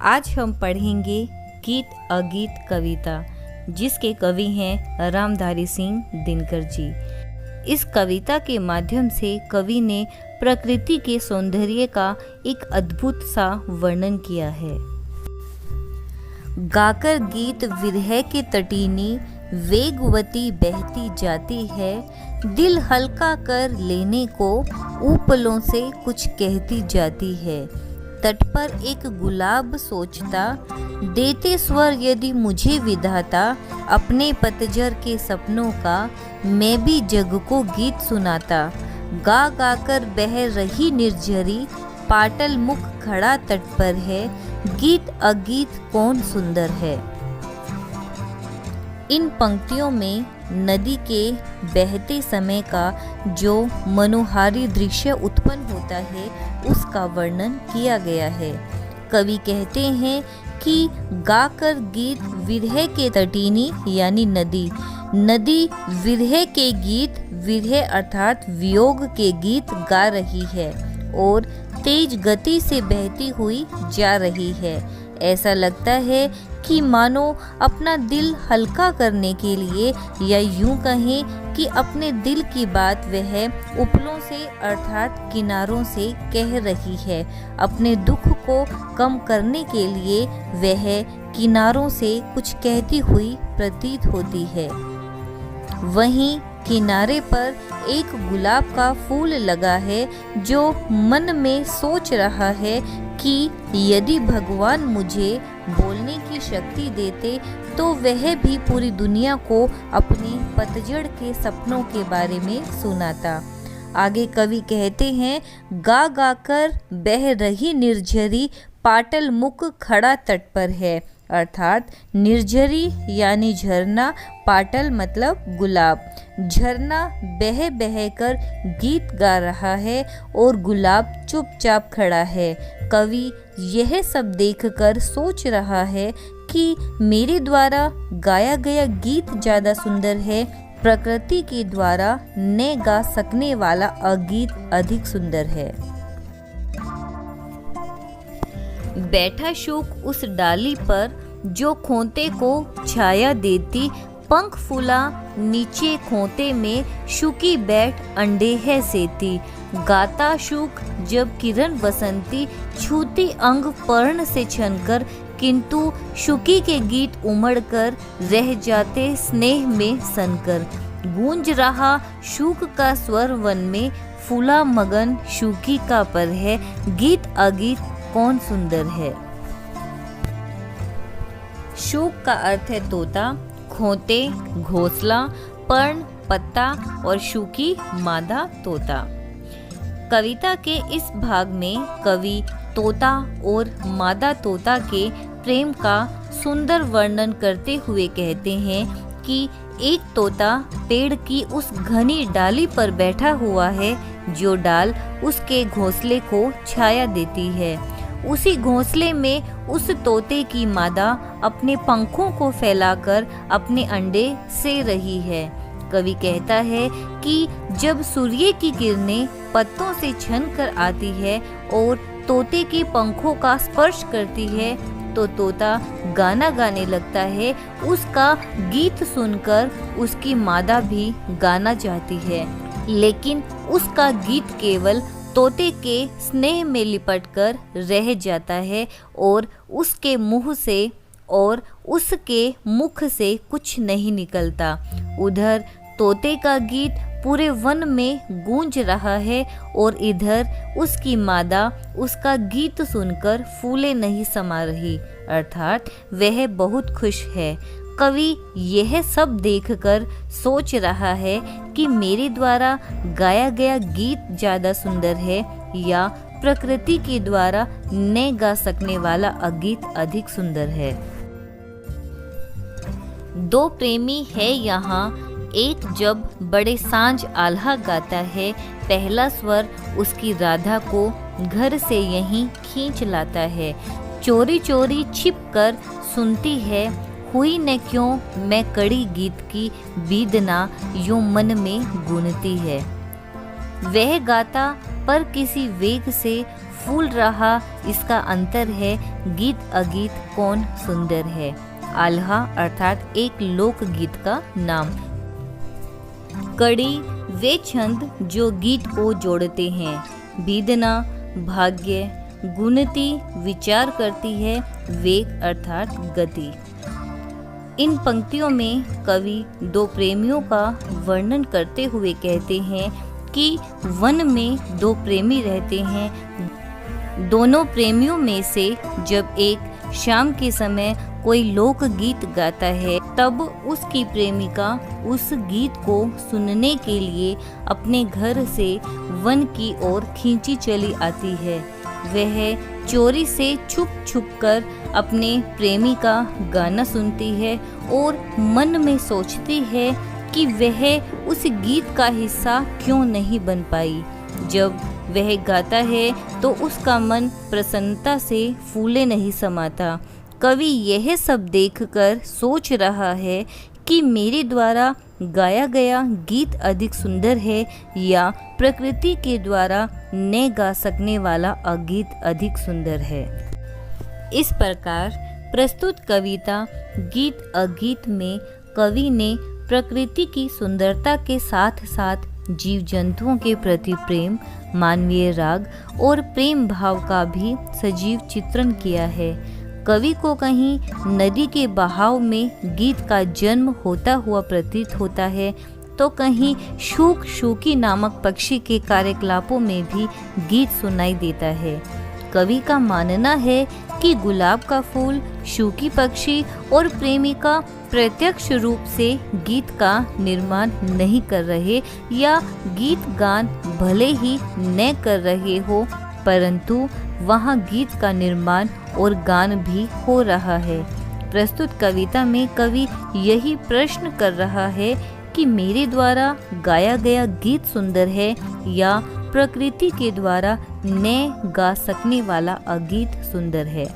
आज हम पढ़ेंगे गीत अगीत कविता, जिसके कवि हैं रामधारी सिंह दिनकर जी। इस कविता के माध्यम से कवि ने प्रकृति के सौंदर्य का एक अद्भुत सा वर्णन किया है। गाकर गीत विरह के तटीनी वेगवती बहती जाती है, दिल हल्का कर लेने को ऊपलों से कुछ कहती जाती है। तट पर एक गुलाब सोचता, देते स्वर यदि मुझे विधाता, अपने पतझर के सपनों का मैं भी जग को गीत सुनाता। गा गा कर बह रही निर्झरी, पाटल मुख खड़ा तट पर है, गीत अगीत कौन सुंदर है। इन पंक्तियों में नदी के बहते समय का जो मनोहारी दृश्य उत्पन्न होता है उसका वर्णन किया गया है। कवि कहते हैं कि गाकर गीत विरह के तटीनी यानी नदी विरह के गीत, विरह अर्थात वियोग के गीत गा रही है और तेज गति से बहती हुई जा रही है। ऐसा लगता है कि मानो अपना दिल हल्का करने के लिए, या यूं कहें कि अपने दिल की बात वह उपलों से अर्थात किनारों से कह रही है। अपने दुख को कम करने के लिए वह किनारों से कुछ कहती हुई प्रतीत होती है। वहीं किनारे पर एक गुलाब का फूल लगा है, जो मन में सोच रहा है कि यदि भगवान मुझे बोलने की शक्ति देते तो वह भी पूरी दुनिया को अपने पतझड़ के सपनों के बारे में सुनाता। आगे कवि कहते हैं, गा गा कर बह रही निर्झरी, पाटल मुख खड़ा तट पर है। अर्थात निर्झरी यानी झरना, पाटल मतलब गुलाब। झरना बह बह कर गीत गा रहा है और गुलाब चुपचाप खड़ा है। कवि यह सब देखकर सोच रहा है कि मेरे द्वारा गाया गया गीत ज़्यादा सुंदर है, प्रकृति के द्वारा न गा सकने वाला अगीत अधिक सुंदर है। बैठा शूक उस डाली पर, जो खोते को छाया देती, पंख फूला नीचे खोते में, शुकी बैठ अंडे है सेती। गाता शूक जब किरण बसंती, छूती अंग पर्ण से छनकर, किंतु शुकी के गीत उमड़कर रह जाते स्नेह में सनकर। गूंज रहा शूक का स्वर वन में, फूला मगन शुकी का पर है, गीत अगीत कौन सुंदर है। शूक का अर्थ है तोता, खोते घोंसला, पर्ण पत्ता और शुकी मादा तोता। कविता के इस भाग में कवि तोता और मादा तोता के प्रेम का सुंदर वर्णन करते हुए कहते हैं कि एक तोता पेड़ की उस घनी डाली पर बैठा हुआ है, जो डाल उसके घोंसले को छाया देती है। उसी घोंसले में उस तोते की मादा अपने पंखों को फैलाकर अपने अंडे से रही है। कवि कहता है कि जब सूर्य की किरणें पत्तों से छन कर आती है और तोते के पंखों का स्पर्श करती है, तो तोता गाना गाने लगता है। उसका गीत सुनकर उसकी मादा भी गाना चाहती है, लेकिन उसका गीत केवल तोते के स्नेह में लिपटकर रह जाता है और उसके मुंह से और उसके मुख से कुछ नहीं निकलता। उधर तोते का गीत पूरे वन में गूंज रहा है और इधर उसकी मादा उसका गीत सुनकर फूले नहीं समा रही, अर्थात वह बहुत खुश है। कवि यह सब देखकर सोच रहा है कि मेरे द्वारा गाया गया गीत ज़्यादा सुंदर है या प्रकृति के द्वारा न गा सकने वाला अगीत अधिक सुंदर है। दो प्रेमी है यहाँ, एक जब बड़े सांझ आल्हा गाता है, पहला स्वर उसकी राधा को घर से यहीं खींच लाता है। चोरी चोरी छिप कर सुनती है, हुई न क्यों मैं कड़ी गीत की बीदना यूं मन में गुनती है। वह गाता पर किसी वेग से फूल रहा, इसका अंतर है गीत अगीत कौन सुंदर है। आल्हा अर्थात एक लोकगीत का नाम। कड़ी वे छंद जो गीत को जोड़ते हैं। बीदना भाग्य, गुणती विचार करती है, वेग अर्थात गति। इन पंक्तियों में कवि दो प्रेमियों का वर्णन करते हुए कहते हैं कि वन में दो प्रेमी रहते हैं। दोनों प्रेमियों में से जब एक शाम के समय कोई लोकगीत गाता है, तब उसकी प्रेमिका उस गीत को सुनने के लिए अपने घर से वन की ओर खींची चली आती है। वह चोरी से छुप छुप कर अपने प्रेमी का गाना सुनती है और मन में सोचती है कि वह उस गीत का हिस्सा क्यों नहीं बन पाई। जब वह गाता है तो उसका मन प्रसन्नता से फूले नहीं समाता। कवि यह सब देखकर सोच रहा है कि मेरे द्वारा गाया गया गीत अधिक सुंदर है या प्रकृति के द्वारा न गा सकने वाला अगीत अधिक सुंदर है। इस प्रकार प्रस्तुत कविता गीत अगीत में कवि ने प्रकृति की सुंदरता के साथ साथ जीव जंतुओं के प्रति प्रेम, मानवीय राग और प्रेम भाव का भी सजीव चित्रण किया है। कवि को कहीं नदी के बहाव में गीत का जन्म होता हुआ प्रतीत होता है, तो कहीं शूक शूकी नामक पक्षी के कार्यकलापों में भी गीत सुनाई देता है। कवि का मानना है कि गुलाब का फूल, शूकी पक्षी और प्रेमिका प्रत्यक्ष रूप से गीत का निर्माण नहीं कर रहे या गीत गान भले ही न कर रहे हो, परंतु वहाँ गीत का निर्माण और गान भी हो रहा है। प्रस्तुत कविता में कवि यही प्रश्न कर रहा है कि मेरे द्वारा गाया गया गीत सुंदर है या प्रकृति के द्वारा न गा सकने वाला अगीत सुंदर है।